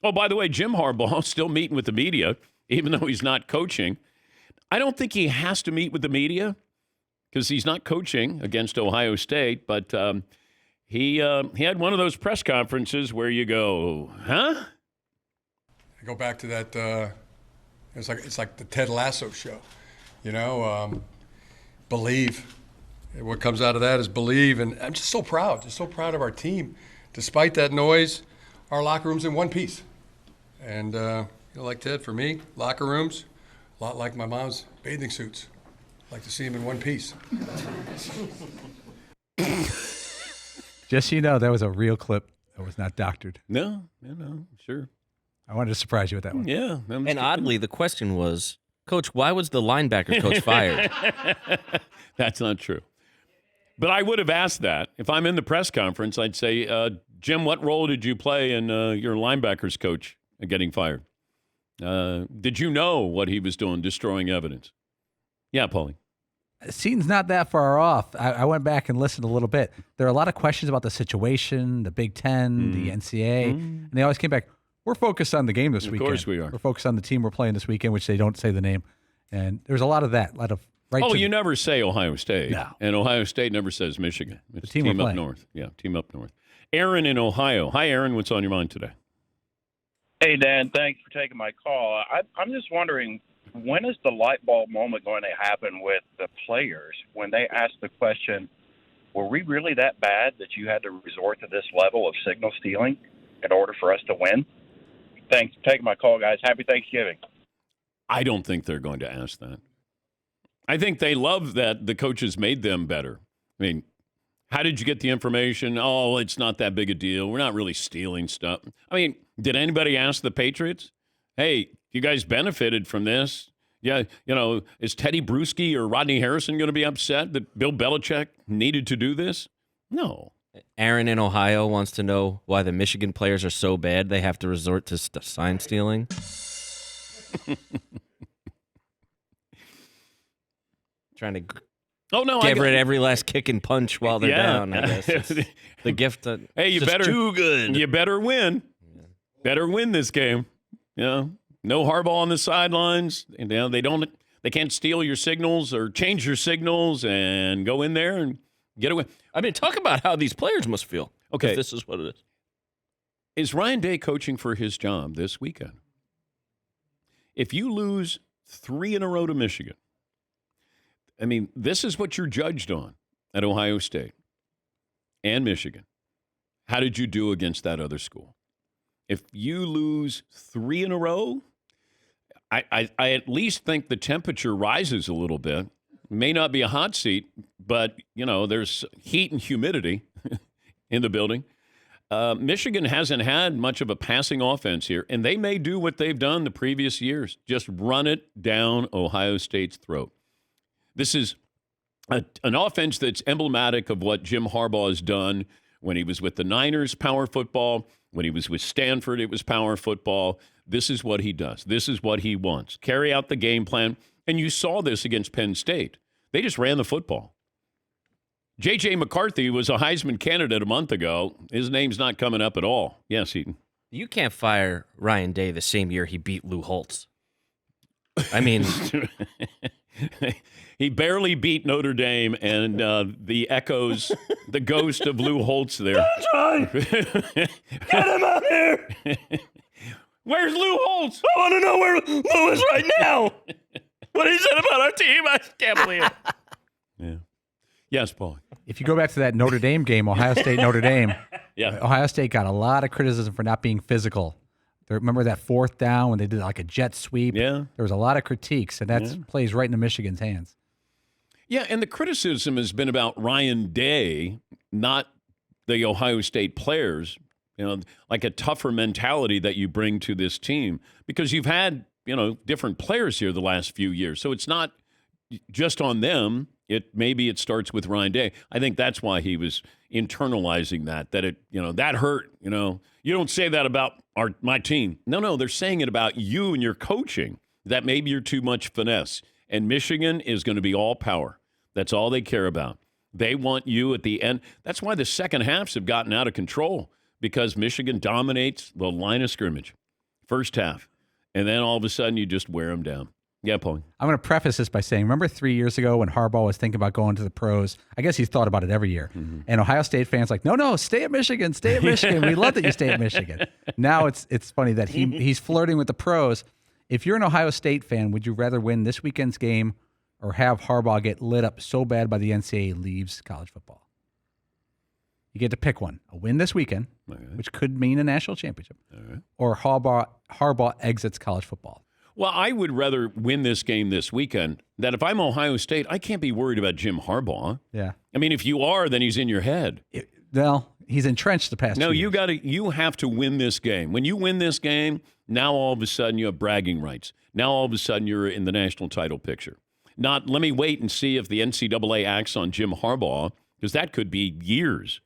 Oh, by the way, Jim Harbaugh still meeting with the media, even though he's not coaching. I don't think he has to meet with the media because he's not coaching against Ohio State, but he had one of those press conferences where you go, huh? I go back to that. It's like the Ted Lasso show, believe. What comes out of that is believe, and I'm just so proud of our team. Despite that noise, our locker room's in one piece. And like Ted, for me, locker rooms, a lot like my mom's bathing suits. I like to see them in one piece. Just so you know, that was a real clip. That was not doctored. No, sure. I wanted to surprise you with that one. Yeah. And oddly, the question was, Coach, why was the linebacker coach fired? That's not true. But I would have asked that. If I'm in the press conference, I'd say, Jim, what role did you play in your linebackers coach getting fired? Did you know what he was doing, destroying evidence? Yeah, Paulie. Seaton's not that far off. I went back and listened a little bit. There are a lot of questions about the situation, the Big Ten, the NCAA, and they always came back, we're focused on the game this weekend. Of course we are. We're focused on the team we're playing this weekend, which they don't say the name. And there's a lot of that, you never say Ohio State. No. And Ohio State never says Michigan. It's the team we're up playing. north. Yeah, team up north. Aaron in Ohio. Hi, Aaron. What's on your mind today? Hey, Dan. Thanks for taking my call. I'm just wondering, when is the light bulb moment going to happen with the players when they ask the question, were we really that bad that you had to resort to this level of signal stealing in order for us to win? Thanks for taking my call, guys. Happy Thanksgiving. I don't think they're going to ask that. I think they love that the coaches made them better. I mean, how did you get the information? Oh, it's not that big a deal. We're not really stealing stuff. I mean, did anybody ask the Patriots? Hey, you guys benefited from this. Yeah, is Teddy Bruschi or Rodney Harrison going to be upset that Bill Belichick needed to do this? No. Aaron in Ohio wants to know why the Michigan players are so bad they have to resort to sign stealing. Trying to get rid of every last kick and punch while they're down, I guess. It's the gift that too good. You better win. Yeah. Better win this game. No Harbaugh on the sidelines. And they can't steal your signals or change your signals and go in there and get away. I mean, talk about how these players must feel. Okay. This is what it is. Is Ryan Day coaching for his job this weekend? If you lose 3 in a row to Michigan, I mean, this is what you're judged on at Ohio State and Michigan. How did you do against that other school? If you lose 3 in a row, I at least think the temperature rises a little bit. May not be a hot seat, but, there's heat and humidity in the building. Michigan hasn't had much of a passing offense here, and they may do what they've done the previous years, just run it down Ohio State's throat. This is an offense that's emblematic of what Jim Harbaugh has done when he was with the Niners, power football. When he was with Stanford, it was power football. This is what he does. This is what he wants. Carry out the game plan. And you saw this against Penn State. They just ran the football. J.J. McCarthy was a Heisman candidate a month ago. His name's not coming up at all. Yes, Eaton. You can't fire Ryan Day the same year he beat Lou Holtz. I mean... He barely beat Notre Dame, and the echoes, the ghost of Lou Holtz there. That's right. Get him out here. Where's Lou Holtz? I want to know where Lou is right now. What he said about our team, I can't believe it. Yeah. Yes, Paul. If you go back to that Notre Dame game, Ohio State, Notre Dame, Ohio State got a lot of criticism for not being physical. Remember that 4th down when they did like a jet sweep? Yeah. There was a lot of critiques, and that plays right into Michigan's hands. Yeah, and the criticism has been about Ryan Day, not the Ohio State players, like a tougher mentality that you bring to this team because you've had, different players here the last few years. So it's not just on them. Maybe it starts with Ryan Day. I think that's why he was internalizing that it, that hurt, You don't say that about my team. No, they're saying it about you and your coaching, that maybe you're too much finesse. And Michigan is going to be all power. That's all they care about. They want you at the end. That's why the second halves have gotten out of control, because Michigan dominates the line of scrimmage. first half. And then all of a sudden you just wear them down. Yeah, Paul. I'm going to preface this by saying, remember 3 years ago when Harbaugh was thinking about going to the pros? I guess he's thought about it every year. Mm-hmm. And Ohio State fans like, no, stay at Michigan, stay at Michigan. We love that you stay at Michigan. Now it's funny that he's flirting with the pros. If you're an Ohio State fan, would you rather win this weekend's game or have Harbaugh get lit up so bad by the NCAA leaves college football? You get to pick one. A win this weekend, which could mean a national championship, or Harbaugh exits college football. Well, I would rather win this game this weekend. That if I'm Ohio State, I can't be worried about Jim Harbaugh. Yeah. I mean, if you are, then he's in your head. Well, he's entrenched the past 2 years. You have to win this game. When you win this game, now all of a sudden you have bragging rights. Now all of a sudden you're in the national title picture. Not let me wait and see if the NCAA acts on Jim Harbaugh, because that could be years